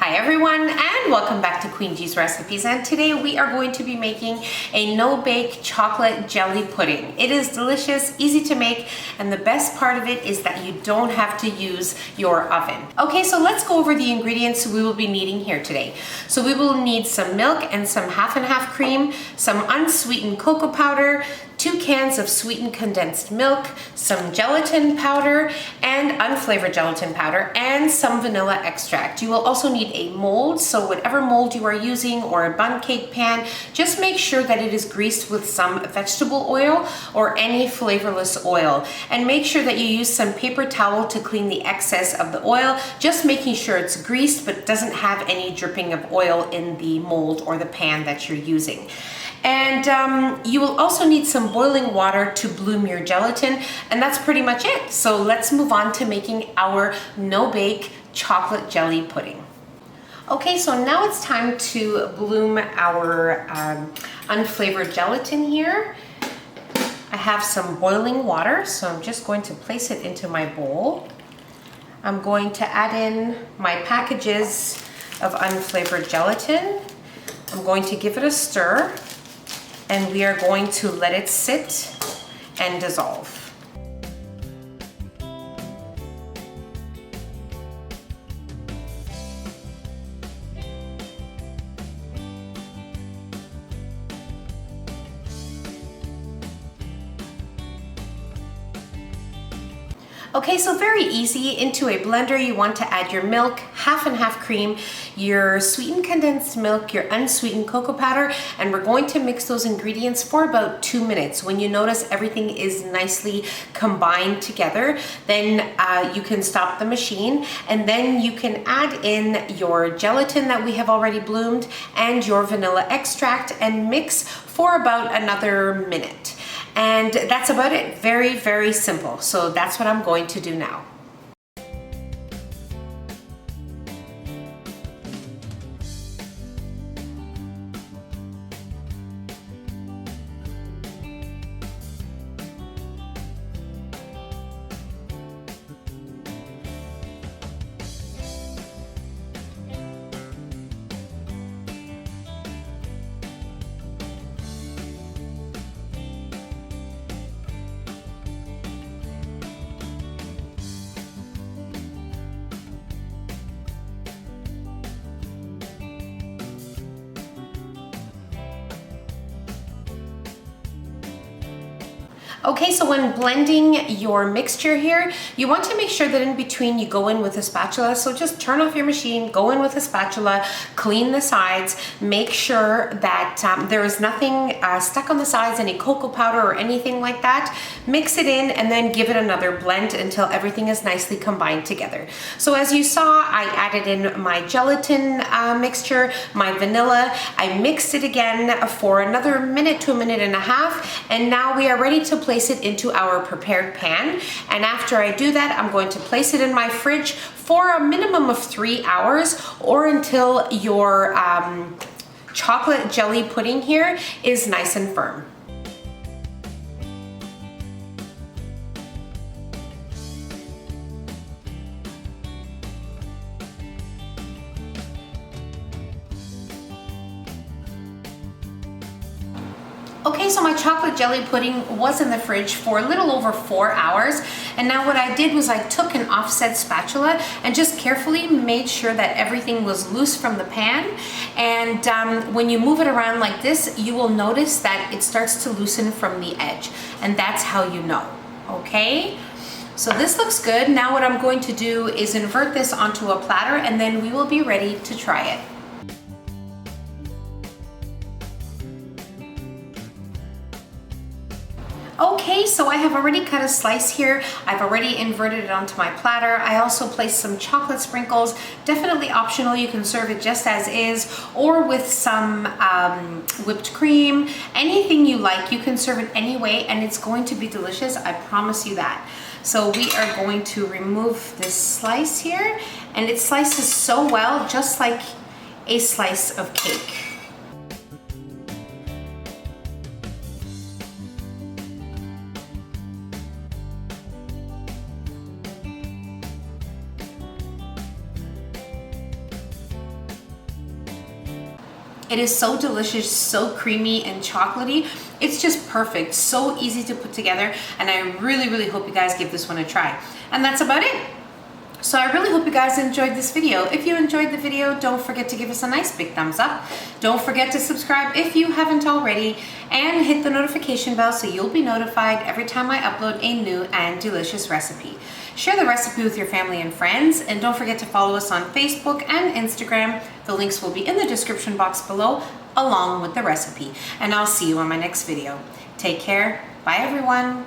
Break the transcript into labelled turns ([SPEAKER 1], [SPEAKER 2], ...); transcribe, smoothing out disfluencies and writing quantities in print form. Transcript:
[SPEAKER 1] Hi everyone, and welcome back to Queen G's Recipes, and today we are going to be making a no-bake chocolate jelly pudding. It is delicious, easy to make, and the best part of it is that you don't have to use your oven. Okay, so let's go over the ingredients we will be needing here today. So we will need some milk and some half and half cream, some unsweetened cocoa powder, 2 cans of sweetened condensed milk, some gelatin powder and unflavored gelatin powder, and some vanilla extract. You will also need a mold, so whatever mold you are using or a bundt cake pan, just make sure that it is greased with some vegetable oil or any flavorless oil. And make sure that you use some paper towel to clean the excess of the oil, just making sure it's greased but doesn't have any dripping of oil in the mold or the pan that you're using. And you will also need some boiling water to bloom your gelatin, and that's pretty much it. So let's move on to making our no-bake chocolate jelly pudding. Okay, so now it's time to bloom our unflavored gelatin here. I have some boiling water, so I'm just going to place it into my bowl. I'm going to add in my packages of unflavored gelatin. I'm going to give it a stir, and we are going to let it sit and dissolve. Okay, so very easy. Into a blender, you want to add your milk, half and half cream, your sweetened condensed milk, your unsweetened cocoa powder, and we're going to mix those ingredients for about 2 minutes. When you notice everything is nicely combined together, then you can stop the machine, and then you can add in your gelatin that we have already bloomed and your vanilla extract and mix for about another minute. And that's about it. Very, very simple. So that's what I'm going to do now. Okay, so when blending your mixture here, you want to make sure that in between you go in with a spatula. So just turn off your machine, go in with a spatula, clean the sides, make sure that there is nothing stuck on the sides, any cocoa powder or anything like that. Mix it in and then give it another blend until everything is nicely combined together. So as you saw, I added in my gelatin mixture, my vanilla. I mixed it again for another minute to a minute and a half, and now we are ready to place it into our prepared pan. And after I do that, I'm going to place it in my fridge for a minimum of 3 hours, or until your chocolate jelly pudding here is nice and firm. Okay, so my chocolate jelly pudding was in the fridge for a little over 4 hours, and now what I did was I took an offset spatula and just carefully made sure that everything was loose from the pan. And when you move it around like this, you will notice that it starts to loosen from the edge, and that's how you know. Okay, so this looks good. Now what I'm going to do is invert this onto a platter, and then we will be ready to try it. Okay, so I have already cut a slice here. I've already inverted it onto my platter. I also placed some chocolate sprinkles. Definitely optional. You can serve it just as is, or with some whipped cream. Anything you like, you can serve it any way, and it's going to be delicious. I promise you that. So we are going to remove this slice here, and it slices so well, just like a slice of cake. It is so delicious, so creamy and chocolatey. It's just perfect, so easy to put together, and I really hope you guys give this one a try. And that's about it. So I really hope you guys enjoyed this video. If you enjoyed the video, don't forget to give us a nice big thumbs up. Don't forget to subscribe if you haven't already, and hit the notification bell so you'll be notified every time I upload a new and delicious recipe. Share the recipe with your family and friends, and don't forget to follow us on Facebook and Instagram. The links will be in the description box below, along with the recipe. And I'll see you on my next video. Take care. Bye everyone.